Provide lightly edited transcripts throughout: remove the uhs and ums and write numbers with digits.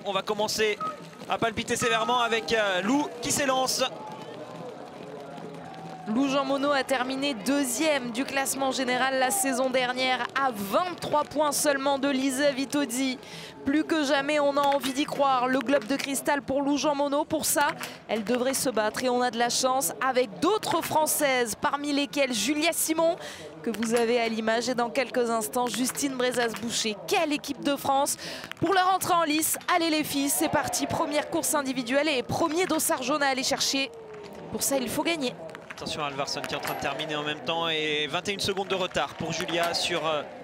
On va commencer à palpiter sévèrement avec Lou qui s'élance. Lou Jean Monod a terminé deuxième du classement général la saison dernière à 23 points seulement de Lisa Vitozzi. Plus que jamais, on a envie d'y croire. Le globe de cristal pour Lou Jean Monod. Pour ça, elle devrait se battre et on a de la chance avec d'autres Françaises, parmi lesquelles Julia Simon, que vous avez à l'image, et dans quelques instants, Justine Brezas-Boucher. Quelle équipe de France pour leur entrée en lice. Allez les filles, c'est parti. Première course individuelle et premier dossard jaune à aller chercher. Pour ça, il faut gagner. Attention à Alvarsson qui est en train de terminer en même temps et 21 secondes de retard pour Julia sur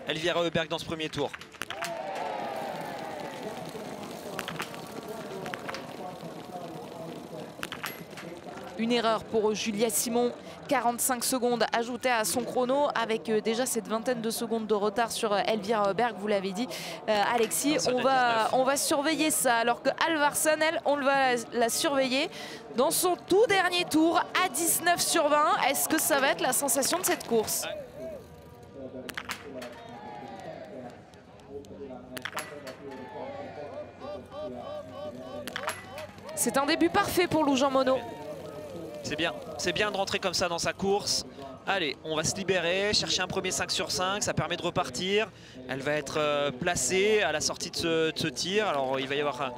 Elvira Heuberg dans ce premier tour. Une erreur pour Julia Simon, 45 secondes ajoutées à son chrono avec déjà cette vingtaine de secondes de retard sur Elvira Heuberg, vous l'avez dit Alexis. On va surveiller ça alors que Alvarsson, elle, on va la surveiller dans son tout dernier tour à 19 sur 20. Est-ce que ça va être la sensation de cette course? C'est un début parfait pour Lou Jean Monod. C'est bien de rentrer comme ça dans sa course. Allez, on va se libérer, chercher un premier 5 sur 5, ça permet de repartir. Elle va être placée à la sortie de ce tir. Alors il va y avoir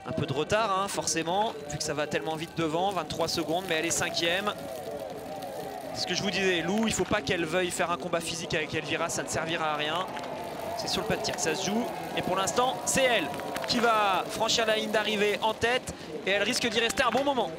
un peu de retard, hein, forcément, vu que ça va tellement vite devant, 23 secondes, mais elle est 5e. C'est ce que je vous disais, Lou, il ne faut pas qu'elle veuille faire un combat physique avec Elvira, ça ne servira à rien. C'est sur le pas de tir que ça se joue. Et pour l'instant, c'est elle qui va franchir la ligne d'arrivée en tête et elle risque d'y rester un bon moment.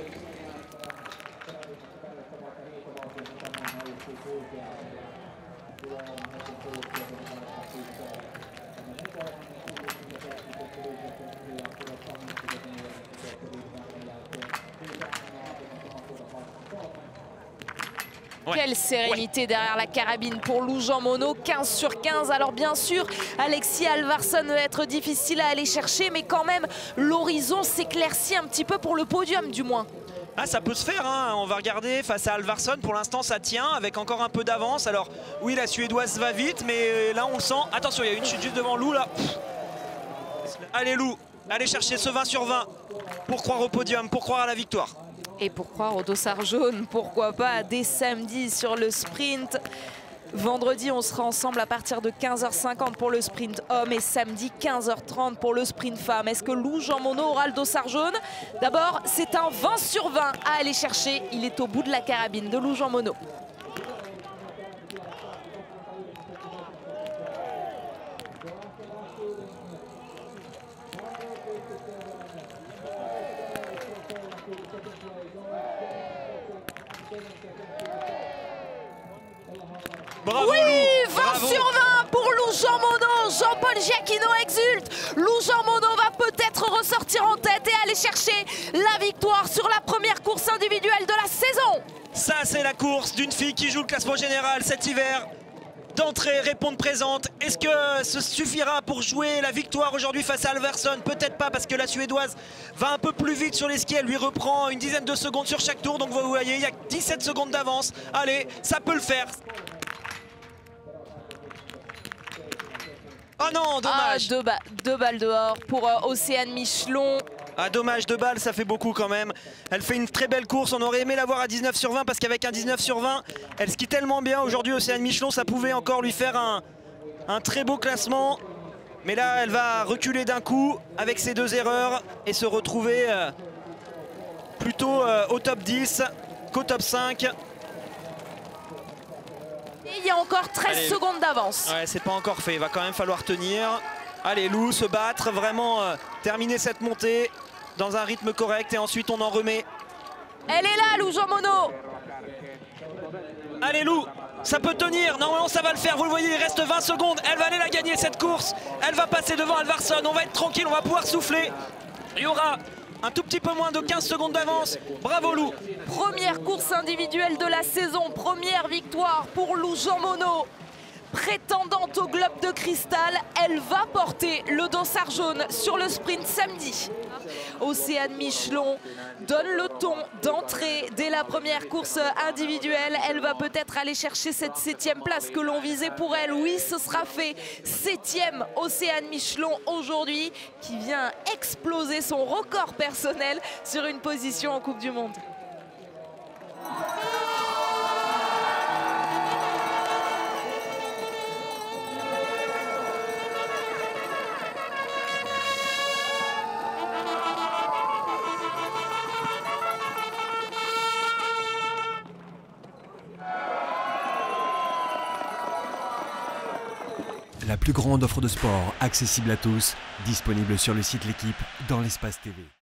Ouais. Quelle sérénité derrière la carabine pour Lou Jean Monod, 15 sur 15. Alors bien sûr, Alexis Alvarsson va être difficile à aller chercher, mais quand même, l'horizon s'éclaircit un petit peu pour le podium du moins. Ah, ça peut se faire, hein. On va regarder face à Alvarsson. Pour l'instant, ça tient avec encore un peu d'avance. Alors oui, la Suédoise va vite, mais là, on le sent. Attention, il y a une chute juste devant Lou, là. Allez, Lou, allez chercher ce 20 sur 20 pour croire au podium, pour croire à la victoire. Et pour croire au dossard jaune, pourquoi pas, dès samedi sur le sprint. Vendredi, on sera ensemble à partir de 15h50 pour le sprint homme et samedi 15h30 pour le sprint femme. Est-ce que Lou Jean Monod aura le dossard jaune? D'abord, c'est un 20 sur 20 à aller chercher. Il est au bout de la carabine de Lou Jean Monod. Bravo, oui, Lou. 20 Bravo. sur 20 pour Lou Jean Monod. Jean-Paul Giacchino exulte. Lou Jean Monod va peut-être ressortir en tête et aller chercher la victoire sur la première course individuelle de la saison. Ça, c'est la course d'une fille qui joue le classement général cet hiver. D'entrée, répondre présente. Est-ce que ce suffira pour jouer la victoire aujourd'hui face à Alvarsson? Peut-être pas, parce que la Suédoise va un peu plus vite sur les skis. Elle lui reprend une dizaine de secondes sur chaque tour. Donc vous voyez, il y a 17 secondes d'avance. Allez, ça peut le faire. Oh non, dommage. Ah, deux balles dehors pour Océane Michelon. Ah, dommage, 2 balles, ça fait beaucoup quand même. Elle fait une très belle course, on aurait aimé la voir à 19 sur 20 parce qu'avec un 19 sur 20, elle skie tellement bien aujourd'hui, Océane Michelon, ça pouvait encore lui faire un très beau classement. Mais là, elle va reculer d'un coup avec ses 2 erreurs et se retrouver plutôt au top 10 qu'au top 5. Et il y a encore 13 secondes d'avance. Ouais, c'est pas encore fait, il va quand même falloir tenir. Allez, Lou, se battre, vraiment terminer cette montée dans un rythme correct et ensuite on en remet. Elle est là, Lou Jean Monod. Allez, Lou, ça peut tenir, normalement ça va le faire, vous le voyez, il reste 20 secondes, elle va aller la gagner cette course, elle va passer devant Alvarsson, on va être tranquille, on va pouvoir souffler. Il y aura un tout petit peu moins de 15 secondes d'avance, bravo Lou. Première course individuelle de la saison, première victoire pour Lou Jean Monod. prétendante au globe de cristal, elle va porter le dossard jaune sur le sprint samedi. Océane Michelon donne le ton d'entrée dès la première course individuelle. Elle va peut-être aller chercher cette 7e place que l'on visait pour elle. Oui, ce sera fait. 7e Océane Michelon aujourd'hui, qui vient exploser son record personnel sur une position en Coupe du Monde. La plus grande offre de sport accessible à tous, disponible sur le site L'Équipe dans l'espace TV.